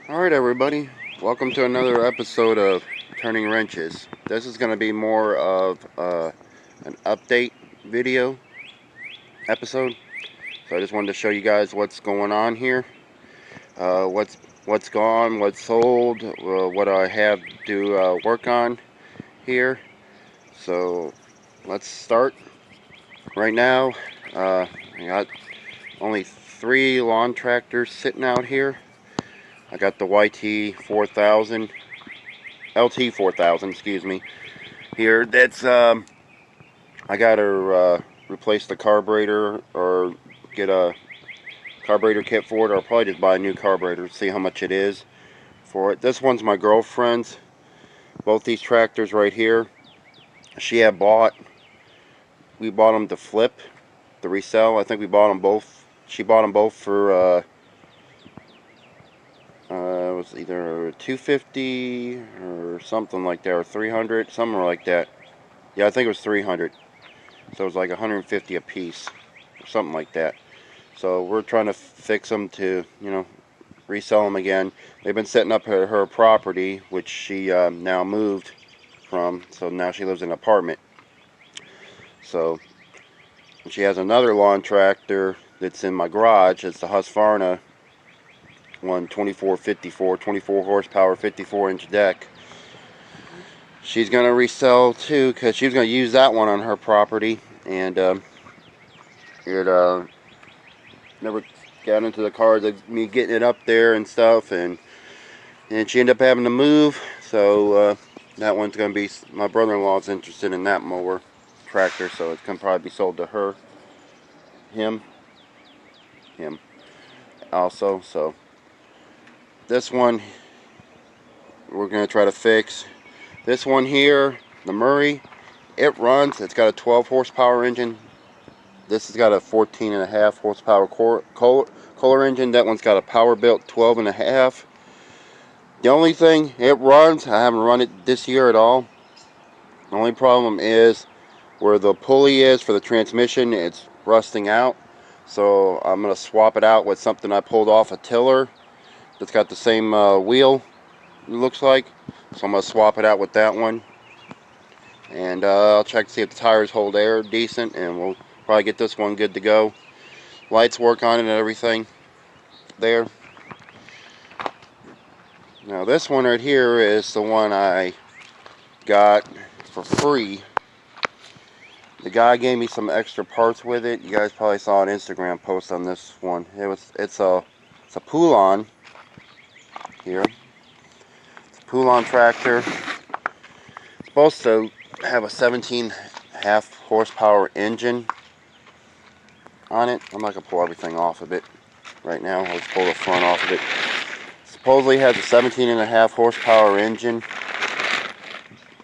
Alright everybody, welcome to another episode of Turning Wrenches. This is going to be more of an update video episode. So I just wanted to show you guys what's going on here. What's gone, what's sold, what I have to work on here. So let's start. Right now, I got only 3 lawn tractors sitting out here. I got the YT 4000, LT 4000, excuse me. Here, that's I gotta replace the carburetor or get a carburetor kit for it, or I'll probably just buy a new carburetor. See how much it is for it. This one's my girlfriend's. Both these tractors right here, she had bought. We bought them to flip, to resell. I think we bought them both. She bought them both for it was either $250 or something like that, or $300, something like that. Yeah, I think it was $300. So it was like $150 a piece, or something like that. So we're trying to fix them to, resell them again. They've been setting up her property, which she now moved from. So now she lives in an apartment. So she has another lawn tractor that's in my garage. It's the Husqvarna one, 2454, 24 horsepower, 54-inch deck. She's going to resell too, because she's going to use that one on her property, and it never got into the cards of me getting it up there and stuff, and she ended up having to move. So that one's going to be, my brother-in-law's interested in that mower tractor, so it's going to probably be sold to him also. So this one we're going to try to fix. This one here, the Murray, it runs. It's got a 12 horsepower engine. This has got a 14.5 horsepower Kohler engine. That one's got a power built 12.5. The only thing, it runs. I haven't run it this year at all. The only problem is where the pulley is for the transmission, it's rusting out. So I'm going to swap it out with something I pulled off a tiller that's got the same wheel, it looks like. So I'm going to swap it out with that one. And I'll check to see if the tires hold air decent, and we'll probably get this one good to go. Lights work on it and everything there. Now this one right here is the one I got for free. The guy gave me some extra parts with it. You guys probably saw an Instagram post on this one. It's a Poulon here. It's a Poulon tractor. It's supposed to have a 17.5 horsepower engine on it. I'm not going to pull everything off of it right now. I'll just pull the front off of it. Supposedly has a 17.5 horsepower engine.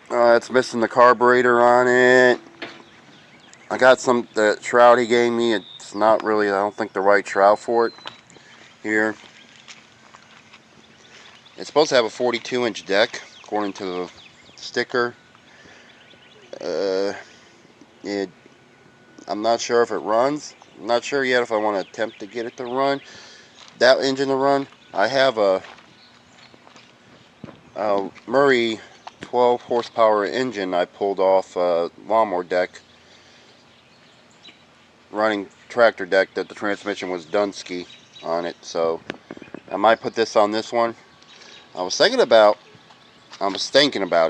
It's missing the carburetor on it. I got the shroud he gave me. It's not really, I don't think, the right shroud for it here. It's supposed to have a 42-inch deck according to the sticker. I'm not sure if it runs. I'm not sure yet if I want to attempt to get it to run. That engine to run. I have a Murray 12 horsepower engine I pulled off a lawnmower deck, running tractor deck, that the transmission was Dunsky on it. So I might put this on this one. I was thinking about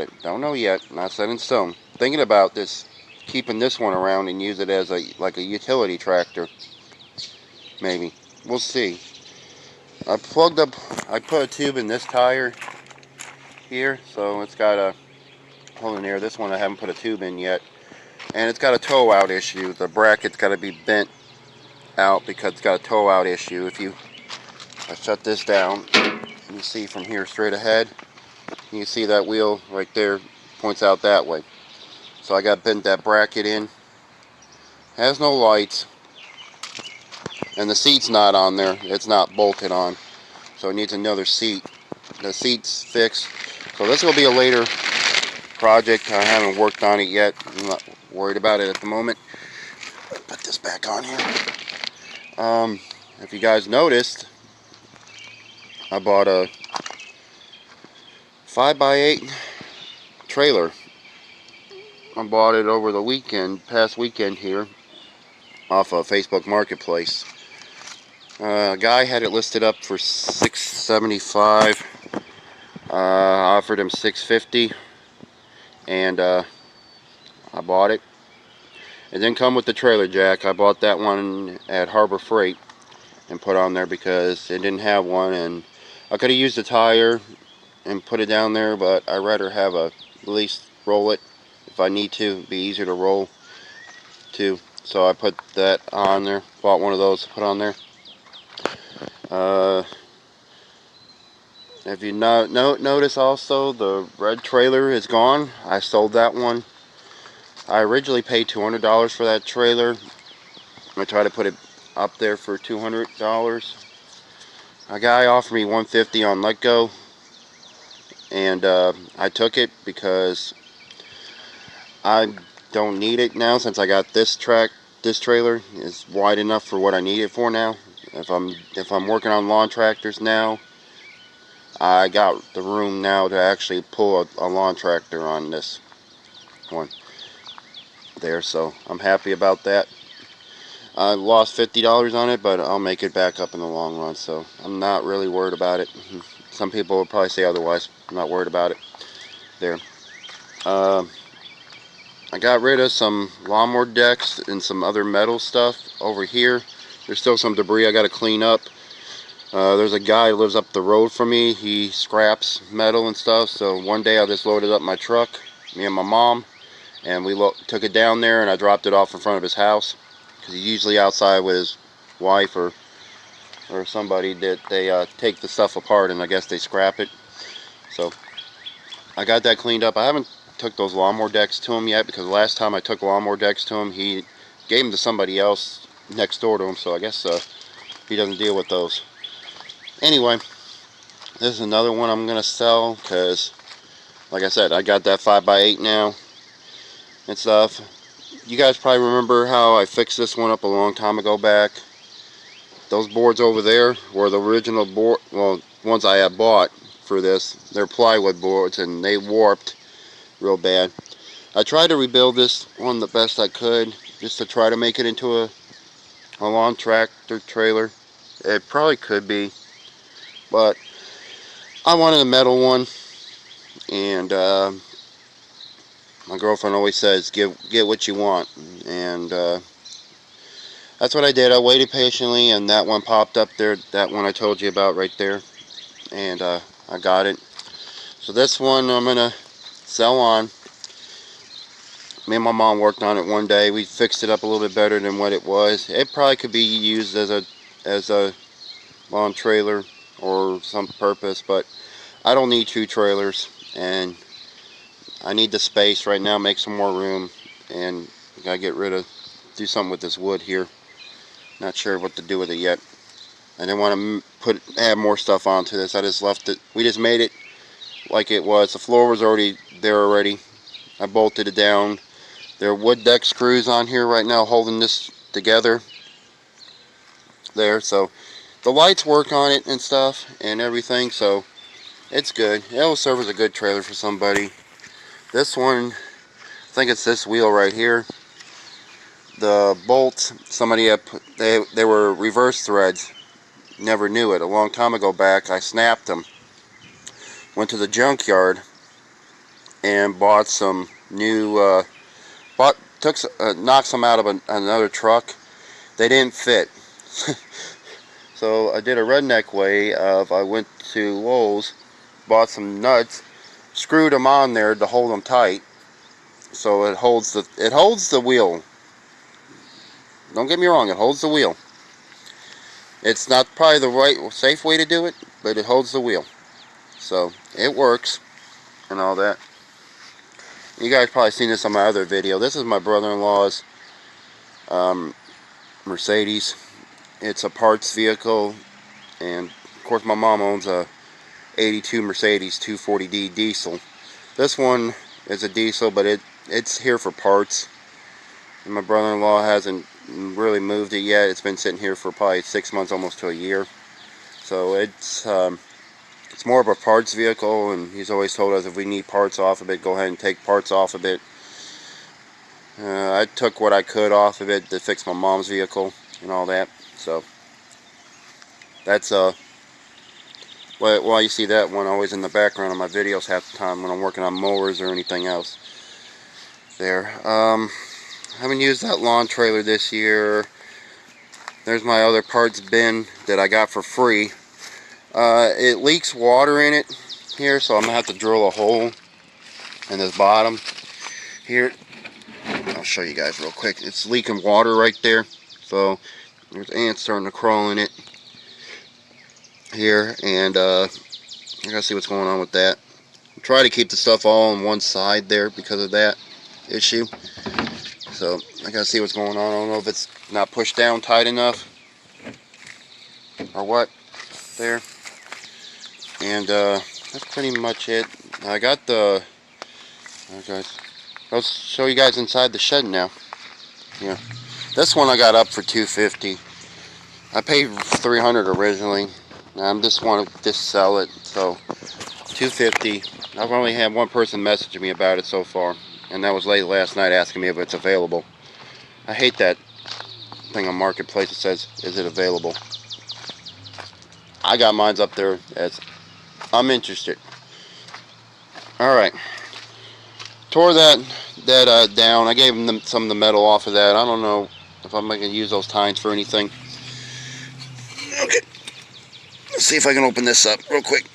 it. Don't know yet. Not set in stone. Thinking about this, keeping this one around and use it as a utility tractor. Maybe. We'll see. I put a tube in this tire here, so it's got a hole in there. This one I haven't put a tube in yet. And it's got a tow out issue. The bracket's got to be bent out because it's got a tow out issue. If I shut this down, you see from here straight ahead, you see that wheel right there points out that way. So I got bent that bracket in. Has no lights. And the seat's not on there. It's not bolted on. So it needs another seat. The seat's fixed. So this will be a later project. I haven't worked on it yet. I'm not worried about it at the moment. Put this back on here. If you guys noticed, I bought a 5x8 trailer. I bought it over the past weekend here, off of Facebook Marketplace. A guy had it listed up for $675. I offered him $650, and I bought it. It didn't come with the trailer jack. I bought that one at Harbor Freight and put on there because it didn't have one, and I could have used a tire and put it down there, but I'd rather have at least roll it if I need to. It'd be easier to roll too. So I put that on there. Bought one of those to put on there. If you notice also, the red trailer is gone. I sold that one. I originally paid $200 for that trailer. I tried to put it up there for $200. A guy offered me $150 on Let Go, and I took it because I don't need it now, since I got this trailer is wide enough for what I need it for now. If I'm working on lawn tractors now, I got the room now to actually pull a lawn tractor on this one there, so I'm happy about that. I lost $50 on it, but I'll make it back up in the long run, so I'm not really worried about it. Some people will probably say otherwise. I'm not worried about it there. I got rid of some lawnmower decks and some other metal stuff over here. There's still some debris I got to clean up. There's a guy who lives up the road from me. He scraps metal and stuff, so one day I just loaded up my truck, me and my mom, and we took it down there, and I dropped it off in front of his house, because he's usually outside with his wife or somebody that they take the stuff apart, and I guess they scrap it. So I got that cleaned up. I haven't took those lawnmower decks to him yet, because the last time I took lawnmower decks to him, he gave them to somebody else next door to him, so I guess he doesn't deal with those. Anyway, this is another one I'm gonna sell, because like I said, I got that 5x8 now and stuff. You guys probably remember how I fixed this one up a long time ago back. Those boards over there were the original board, well, ones I had bought for this. They're plywood boards, and they warped real bad. I tried to rebuild this one the best I could, just to try to make it into a lawn tractor trailer. It probably could be, but I wanted a metal one, and my girlfriend always says, get what you want, and that's what I did. I waited patiently, and that one popped up there, that one I told you about right there, and I got it. So this one I'm gonna sell on. Me and my mom worked on it one day. We fixed it up a little bit better than what it was. It probably could be used as a lawn trailer or some purpose, but I don't need two trailers, and I need the space right now, make some more room, and I gotta do something with this wood here. Not sure what to do with it yet. I didn't want to add more stuff onto this. I just left it. We just made it like it was. The floor was already there already. I bolted it down. There are wood deck screws on here right now holding this together there, so the lights work on it and stuff and everything, so it's good. It will serve as a good trailer for somebody. This one, I think it's this wheel right here. The bolts, somebody had put, they were reverse threads. Never knew it. A long time ago back, I snapped them. Went to the junkyard and bought some new, knocked some out of another truck. They didn't fit. So I did a redneck way of, I went to Lowe's, bought some nuts, screwed them on there to hold them tight, so it holds the wheel. Don't get me wrong, it holds the wheel. It's not probably the right, safe way to do it, but it holds the wheel. So it works and all that. You guys probably seen this on my other video. This is my brother-in-law's Mercedes. It's a parts vehicle, and of course my mom owns a 82 Mercedes 240D diesel. This one is a diesel, but it's here for parts. And my brother-in-law hasn't really moved it yet. It's been sitting here for probably 6 months, almost to a year. So it's It's more of a parts vehicle, and he's always told us if we need parts off of it, go ahead and take parts off of it. I took what I could off of it to fix my mom's vehicle and all that. So that's why you see that one always in the background of my videos half the time when I'm working on mowers or anything else. There. Haven't used that lawn trailer this year. There's my other parts bin that I got for free. It leaks water in it here, so I'm gonna have to drill a hole in this bottom here. I'll show you guys real quick. It's leaking water right there, so there's ants starting to crawl in it here, and I gotta see what's going on with that. Try to keep the stuff all on one side there because of that issue. So I gotta see what's going on. I don't know if it's not pushed down tight enough or what there. And that's pretty much it. I got the, okay, I'll show you guys inside the shed now. Yeah, this one I got up for $250. I paid $300 originally. I just want to just sell it, so $250. I've only had one person message me about it so far, and that was late last night asking me if it's available. I hate that thing on Marketplace that says, is it available? I got mine's up there as I'm interested. Alright. Tore that down. I gave them some of the metal off of that. I don't know if I'm going to use those tines for anything. Okay. Let's see if I can open this up real quick.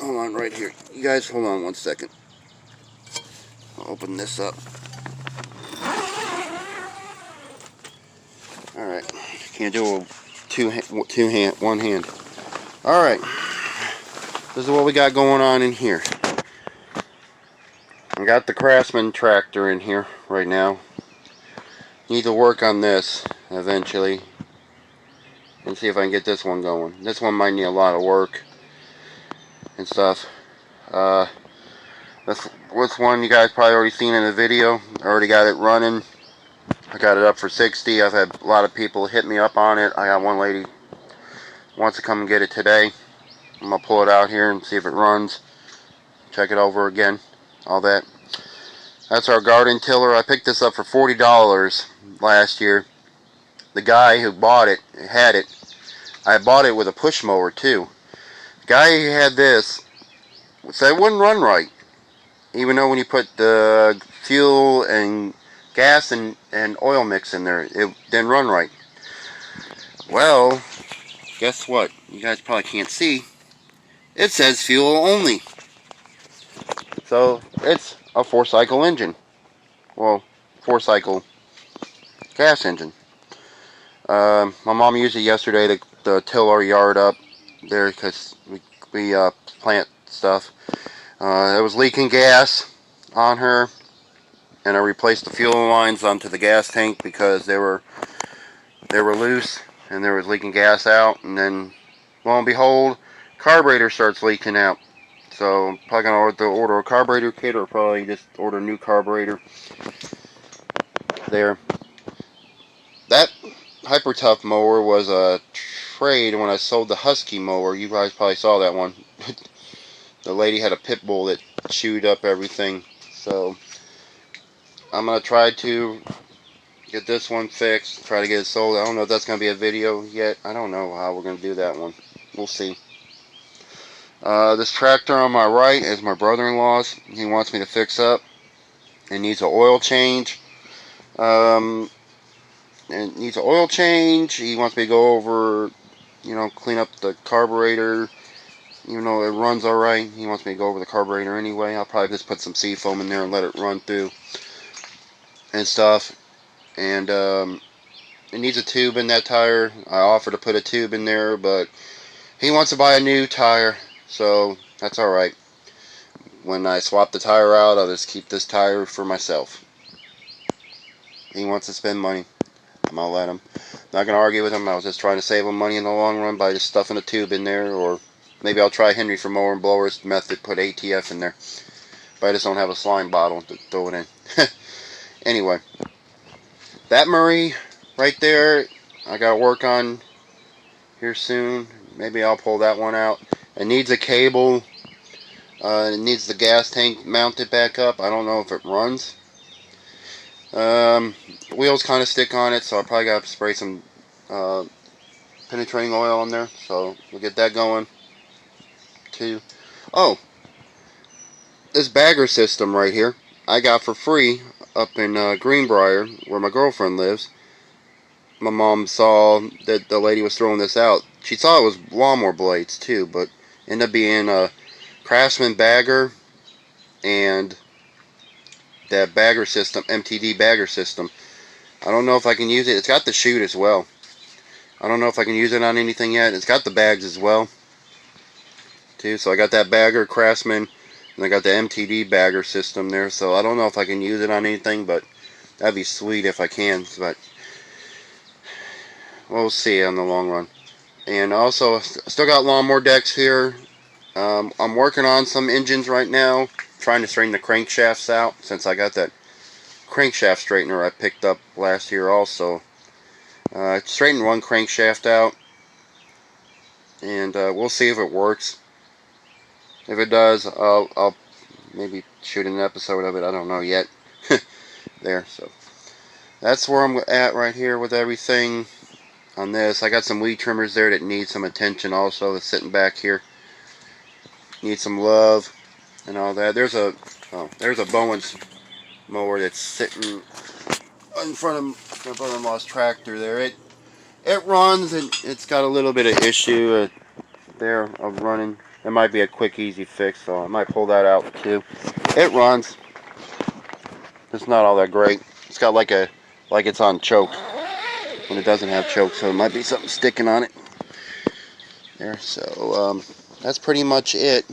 Hold on right here. You guys hold on one second. I'll open this up. Alright. Can't do it with one hand. Alright. This is what we got going on in here. I got the Craftsman tractor in here right now. Need to work on this eventually and see if I can get this one going. This one might need a lot of work and stuff. This one you guys probably already seen in the video. I already got it running. I got it up for $60. I've had a lot of people hit me up on it. I got one lady wants to come and get it today. I'm gonna pull it out here and see if it runs. Check it over again. All that. That's our garden tiller. I picked this up for $40 last year. The guy who bought it had it. I bought it with a push mower too. The guy who had this said it wouldn't run right, even though when you put the fuel and gas and oil mix in there, it didn't run right. Well, guess what? You guys probably can't see. It says fuel only. So it's a 4-cycle engine. Well, 4-cycle gas engine. My mom used it yesterday to till our yard up there because we plant stuff. It was leaking gas on her, and I replaced the fuel lines onto the gas tank because they were loose and there was leaking gas out. And then, lo and behold, carburetor starts leaking out. So I'm probably gonna order a carburetor kit, or probably just order a new carburetor. There. That Hyper Tough mower was a trade when I sold the Husky mower. You guys probably saw that one. The lady had a pit bull that chewed up everything. So I'm gonna try to get this one fixed, try to get it sold. I don't know if that's gonna be a video yet. I don't know how we're gonna do that one. We'll see. This tractor on my right is my brother-in-law's. He wants me to fix up. It needs an oil change. It needs an oil change. He wants me to go over, clean up the carburetor. Even though it runs alright, he wants me to go over the carburetor anyway. I'll probably just put some seafoam in there and let it run through and stuff. And it needs a tube in that tire. I offered to put a tube in there, but he wants to buy a new tire, so that's alright. When I swap the tire out, I'll just keep this tire for myself. He wants to spend money. I'm gonna let him. Not gonna argue with him. I was just trying to save him money in the long run by just stuffing a tube in there, or maybe I'll try Henry from Mower and Blowers method, put ATF in there. But I just don't have a slime bottle to throw it in. Anyway, that Murray right there, I gotta work on here soon. Maybe I'll pull that one out. It needs a cable. It needs the gas tank mounted back up. I don't know if it runs. Wheels kind of stick on it, so I probably got to spray some penetrating oil on there. So we'll get that going too. Oh, this bagger system right here I got for free up in Greenbrier, where my girlfriend lives. My mom saw that the lady was throwing this out. She saw it was lawnmower blades too, but ended up being a Craftsman bagger and that bagger system, MTD bagger system. I don't know if I can use it. It's got the chute as well. I don't know if I can use it on anything yet. It's got the bags as well too. So I got that bagger Craftsman, and I got the MTD bagger system there. So I don't know if I can use it on anything, but that'd be sweet if I can. But we'll see on the long run. And also, still got lawnmower decks here. I'm working on some engines right now, trying to straighten the crankshafts out, since I got that crankshaft straightener I picked up last year also. I straightened one crankshaft out, and we'll see if it works. If it does, I'll maybe shoot an episode of it. I don't know yet. There, so that's where I'm at right here with everything on this. I got some weed trimmers there that need some attention also, that's sitting back here. Need some love and all that. There's a Bowens mower that's sitting in front of my brother-in-law's tractor there. It runs, and it's got a little bit of issue there of running. It might be a quick, easy fix, so I might pull that out too. It runs. It's not all that great. It's got like it's on choke when it doesn't have choke, so it might be something sticking on it there. So that's pretty much it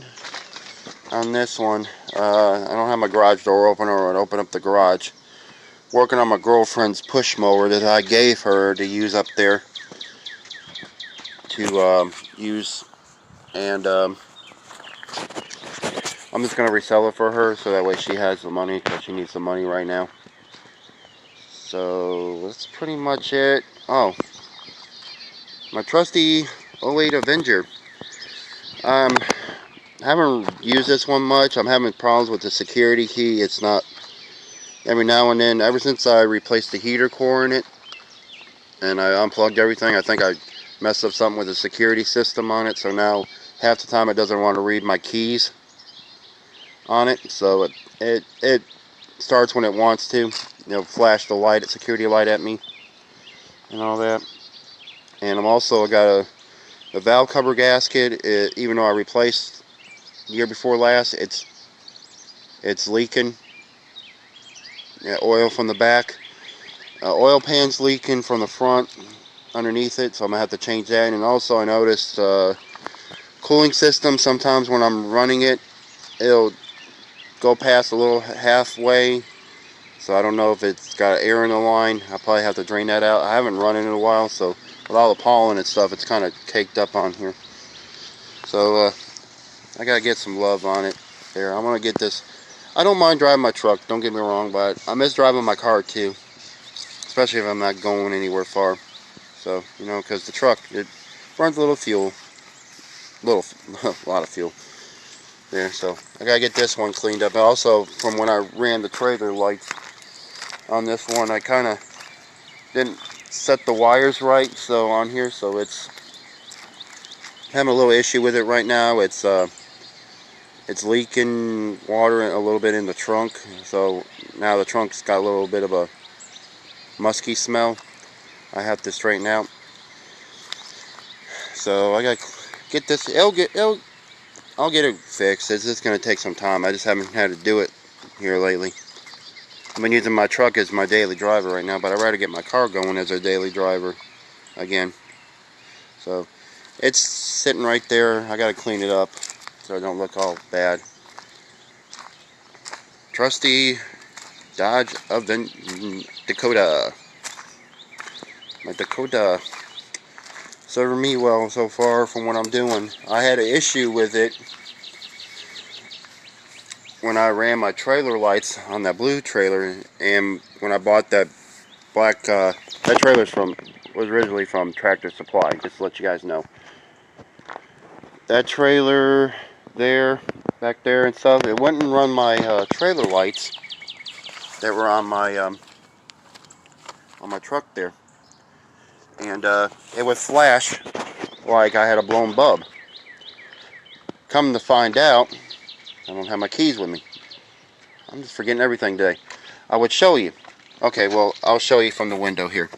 on this one. I don't have my garage door open, or I'd open up the garage. Working on my girlfriend's push mower that I gave her to use up there to use, and I'm just going to resell it for her so that way she has the money, because she needs the money right now. So that's pretty much it. Oh, my trusty 08 Avenger. I haven't used this one much. I'm having problems with the security key. It's not, every now and then, ever since I replaced the heater core in it and I unplugged everything, I think I messed up something with the security system on it, so now half the time it doesn't want to read my keys on it, so it starts when it wants to. It'll flash the light, security light at me and all that. And I'm also got a valve cover gasket. Even though I replaced the year before last, it's leaking. Yeah, oil from the back. Oil pan's leaking from the front underneath it, so I'm gonna have to change that. And also I noticed cooling system, sometimes when I'm running it, it'll go past a little halfway, so I don't know if it's got air in the line. I'll probably have to drain that out. I haven't run it in a while, so with all the pollen and stuff, it's kind of caked up on here. So I gotta get some love on it there. I'm gonna get this. I don't mind driving my truck, don't get me wrong, but I miss driving my car too, especially if I'm not going anywhere far. So, you know, because the truck, it runs a little fuel, a lot of fuel there. So I gotta get this one cleaned up. And also, from when I ran the trailer lights on this one, I kind of didn't set the wires right, so on here, so it's having a little issue with it right now. It's leaking water a little bit in the trunk, so now the trunk's got a little bit of a musky smell. I have to straighten out. So I gotta get this. I'll get it fixed. It's just gonna take some time. I just haven't had to do it here lately. I've been using my truck as my daily driver right now, but I'd rather get my car going as a daily driver again. So it's sitting right there. I gotta clean it up so I don't look all bad. Trusty Dodge Dakota. My Dakota serving me well so far from what I'm doing. I had an issue with it when I ran my trailer lights on that blue trailer, and when I bought that black, that trailer's from was originally from Tractor Supply, just to let you guys know. That trailer there, back there and stuff, it wouldn't run my trailer lights that were on my truck there. And it would flash like I had a blown bulb. Come to find out, I don't have my keys with me. I'm just forgetting everything today. I would show you. Okay, well, I'll show you from the window here.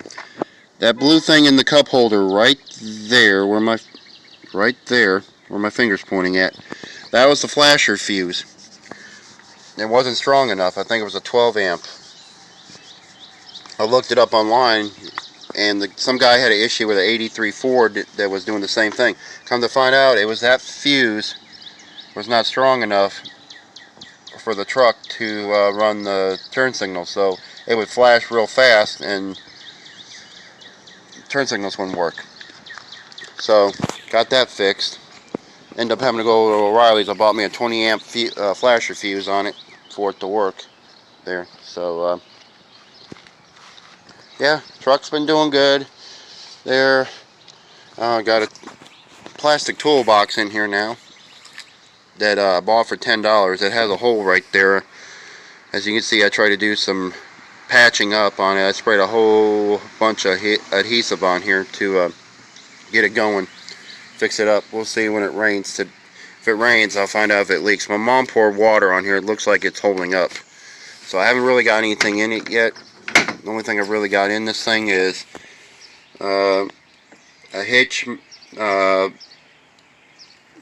That blue thing in the cup holder right there, where my finger's pointing at, that was the flasher fuse. It wasn't strong enough. I think it was a 12 amp. I looked it up online, and some guy had an issue with an 83 Ford that was doing the same thing. Come to find out, it was that fuse was not strong enough for the truck to run the turn signal, so it would flash real fast and turn signals wouldn't work. So got that fixed. Ended up having to go to O'Reilly's. I bought me a 20 amp flasher fuse on it for it to work there. So yeah, truck's been doing good there. Got a plastic toolbox in here now that I bought for $10. It has a hole right there. As you can see, I tried to do some patching up on it. I sprayed a whole bunch of adhesive on here to get it going, fix it up. We'll see when it rains. If it rains, I'll find out if it leaks. My mom poured water on here. It looks like it's holding up. So I haven't really got anything in it yet. The only thing I've really got in this thing is a hitch,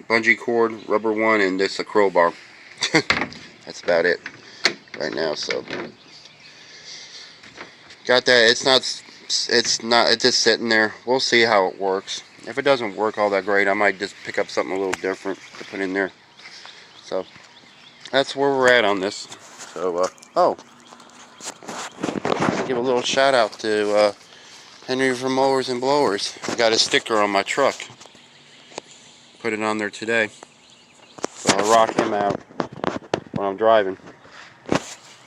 bungee cord, rubber one, and this a crowbar. That's about it right now. So got that. It's just sitting there. We'll see how it works. If it doesn't work all that great, I might just pick up something a little different to put in there. So that's where we're at on this. So give a little shout out to Henry from Mowers and Blowers. I got a sticker on my truck. Put it on there today. So I'll rock him out when I'm driving.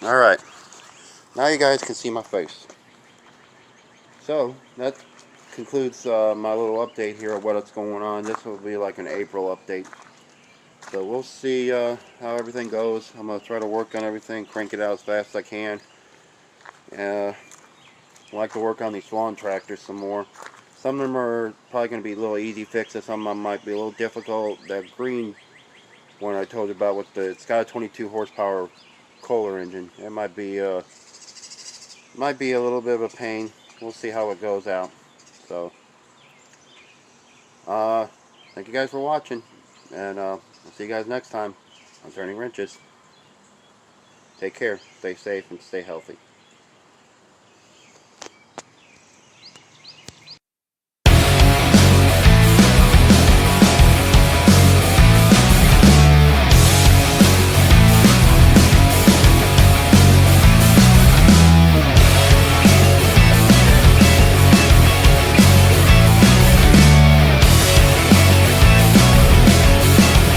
Alright. Now you guys can see my face. So that concludes my little update here of what's going on. This will be like an April update. So we'll see how everything goes. I'm going to try to work on everything, crank it out as fast as I can. I like to work on these lawn tractors some more. Some of them are probably going to be a little easy fixes. Some of them might be a little difficult. That green one I told you about, it's got a 22 horsepower Kohler engine. It might be a little bit of a pain. We'll see how it goes out. So, thank you guys for watching, and I'll see you guys next time on Turning Wrenches. Take care, stay safe, and stay healthy.